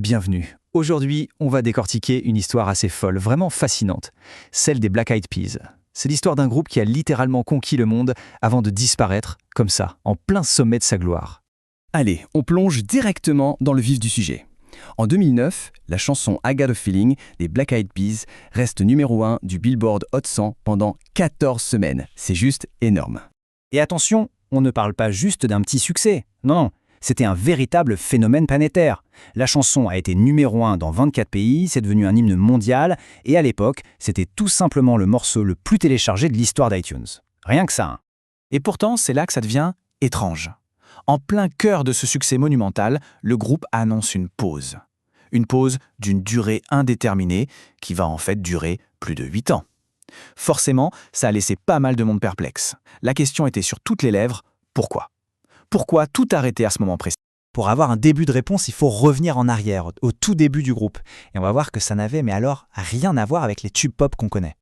Bienvenue. Aujourd'hui, on va décortiquer une histoire assez folle, vraiment fascinante, celle des Black Eyed Peas. C'est l'histoire d'un groupe qui a littéralement conquis le monde avant de disparaître, comme ça, en plein sommet de sa gloire. Allez, on plonge directement dans le vif du sujet. En 2009, la chanson I Got a Feeling des Black Eyed Peas reste numéro 1 du Billboard Hot 100 pendant 14 semaines. C'est juste énorme. Et attention, on ne parle pas juste d'un petit succès. Non, c'était un véritable phénomène planétaire. La chanson a été numéro 1 dans 24 pays, c'est devenu un hymne mondial, et à l'époque, c'était tout simplement le morceau le plus téléchargé de l'histoire d'iTunes. Rien que ça, hein. Et pourtant, c'est là que ça devient étrange. En plein cœur de ce succès monumental, le groupe annonce une pause. Une pause d'une durée indéterminée qui va en fait durer plus de 8 ans. Forcément, ça a laissé pas mal de monde perplexe. La question était sur toutes les lèvres, pourquoi ? Pourquoi tout arrêter à ce moment précis ? Pour avoir un début de réponse, il faut revenir en arrière, au tout début du groupe. Et on va voir que ça n'avait, mais alors, rien à voir avec les tubes pop qu'on connaît.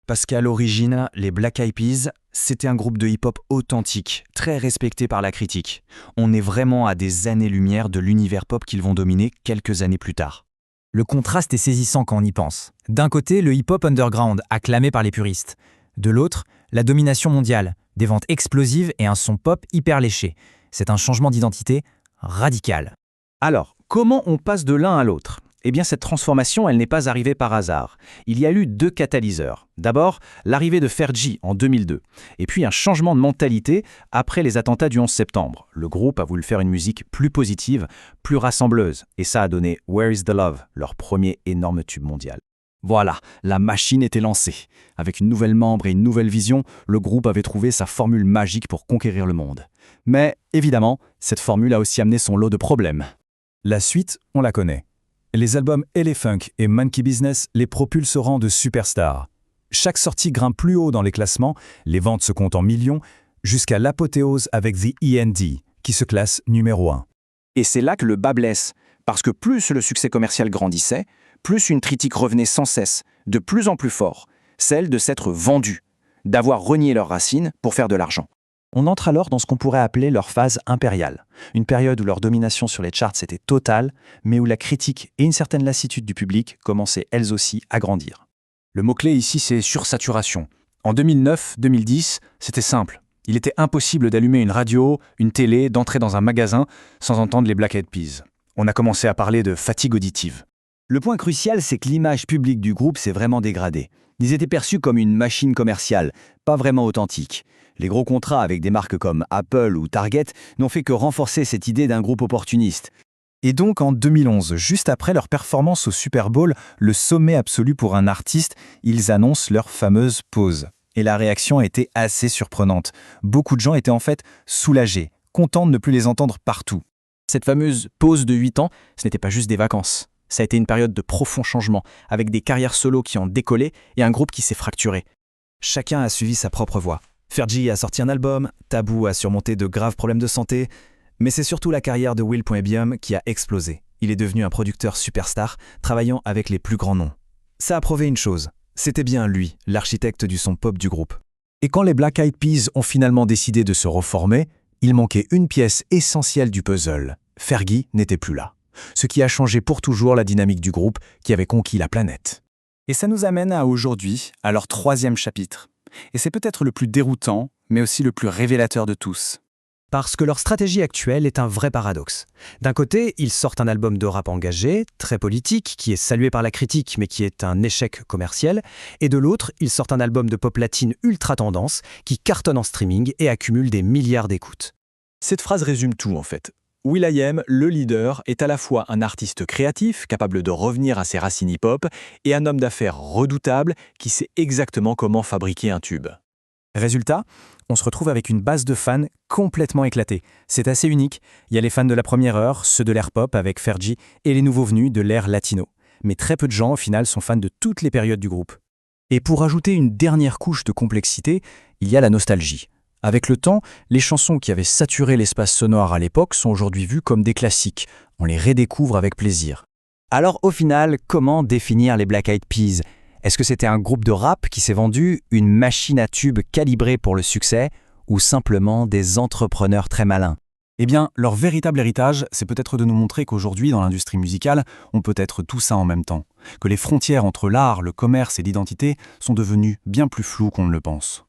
Parce qu'à l'origine, les Black Eyed Peas, c'était un groupe de hip-hop authentique, très respecté par la critique. On est vraiment à des années-lumière de l'univers pop qu'ils vont dominer quelques années plus tard. Le contraste est saisissant quand on y pense. D'un côté, le hip-hop underground, acclamé par les puristes. De l'autre, la domination mondiale, des ventes explosives et un son pop hyper léché. C'est un changement d'identité radical. Alors, comment on passe de l'un à l'autre ? Eh bien, cette transformation, elle n'est pas arrivée par hasard. Il y a eu 2 catalyseurs. D'abord, l'arrivée de Fergie en 2002, et puis un changement de mentalité après les attentats du 11 septembre. Le groupe a voulu faire une musique plus positive, plus rassembleuse, et ça a donné Where is the Love, leur premier énorme tube mondial. Voilà, la machine était lancée. Avec une nouvelle membre et une nouvelle vision, le groupe avait trouvé sa formule magique pour conquérir le monde. Mais, évidemment, cette formule a aussi amené son lot de problèmes. La suite, on la connaît. Les albums Elephunk et Monkey Business les propulsent au rang de superstars. Chaque sortie grimpe plus haut dans les classements, les ventes se comptent en millions, jusqu'à l'apothéose avec The E&D, qui se classe numéro 1. Et c'est là que le bas blesse, parce que plus le succès commercial grandissait, plus une critique revenait sans cesse, de plus en plus fort, celle de s'être vendus, d'avoir renié leurs racines pour faire de l'argent. On entre alors dans ce qu'on pourrait appeler leur phase impériale, une période où leur domination sur les charts était totale, mais où la critique et une certaine lassitude du public commençaient elles aussi à grandir. Le mot-clé ici, c'est sursaturation. En 2009-2010, c'était simple. Il était impossible d'allumer une radio, une télé, d'entrer dans un magasin sans entendre les Black Eyed Peas. On a commencé à parler de fatigue auditive. Le point crucial, c'est que l'image publique du groupe s'est vraiment dégradée. Ils étaient perçus comme une machine commerciale, pas vraiment authentique. Les gros contrats avec des marques comme Apple ou Target n'ont fait que renforcer cette idée d'un groupe opportuniste. Et donc en 2011, juste après leur performance au Super Bowl, le sommet absolu pour un artiste, ils annoncent leur fameuse pause. Et la réaction a été assez surprenante. Beaucoup de gens étaient en fait soulagés, contents de ne plus les entendre partout. Cette fameuse pause de 8 ans, ce n'était pas juste des vacances. Ça a été une période de profond changement, avec des carrières solo qui ont décollé et un groupe qui s'est fracturé. Chacun a suivi sa propre voie. Fergie a sorti un album, Taboo a surmonté de graves problèmes de santé, mais c'est surtout la carrière de Will.i.am qui a explosé. Il est devenu un producteur superstar, travaillant avec les plus grands noms. Ça a prouvé une chose, c'était bien lui, l'architecte du son pop du groupe. Et quand les Black Eyed Peas ont finalement décidé de se reformer, il manquait une pièce essentielle du puzzle. Fergie n'était plus là. Ce qui a changé pour toujours la dynamique du groupe qui avait conquis la planète. Et ça nous amène à aujourd'hui, à leur 3e chapitre. Et c'est peut-être le plus déroutant, mais aussi le plus révélateur de tous. Parce que leur stratégie actuelle est un vrai paradoxe. D'un côté, ils sortent un album de rap engagé, très politique, qui est salué par la critique mais qui est un échec commercial, et de l'autre, ils sortent un album de pop latine ultra tendance, qui cartonne en streaming et accumule des milliards d'écoutes. Cette phrase résume tout en fait. Will.i.am, le leader, est à la fois un artiste créatif, capable de revenir à ses racines hip-hop, et un homme d'affaires redoutable qui sait exactement comment fabriquer un tube. Résultat, on se retrouve avec une base de fans complètement éclatée. C'est assez unique. Il y a les fans de la première heure, ceux de l'ère pop avec Fergie, et les nouveaux venus de l'ère latino. Mais très peu de gens, au final, sont fans de toutes les périodes du groupe. Et pour ajouter une dernière couche de complexité, il y a la nostalgie. Avec le temps, les chansons qui avaient saturé l'espace sonore à l'époque sont aujourd'hui vues comme des classiques. On les redécouvre avec plaisir. Alors au final, comment définir les Black Eyed Peas ? Est-ce que c'était un groupe de rap qui s'est vendu, une machine à tubes calibrée pour le succès, ou simplement des entrepreneurs très malins ? Eh bien, leur véritable héritage, c'est peut-être de nous montrer qu'aujourd'hui, dans l'industrie musicale, on peut être tout ça en même temps. Que les frontières entre l'art, le commerce et l'identité sont devenues bien plus floues qu'on ne le pense.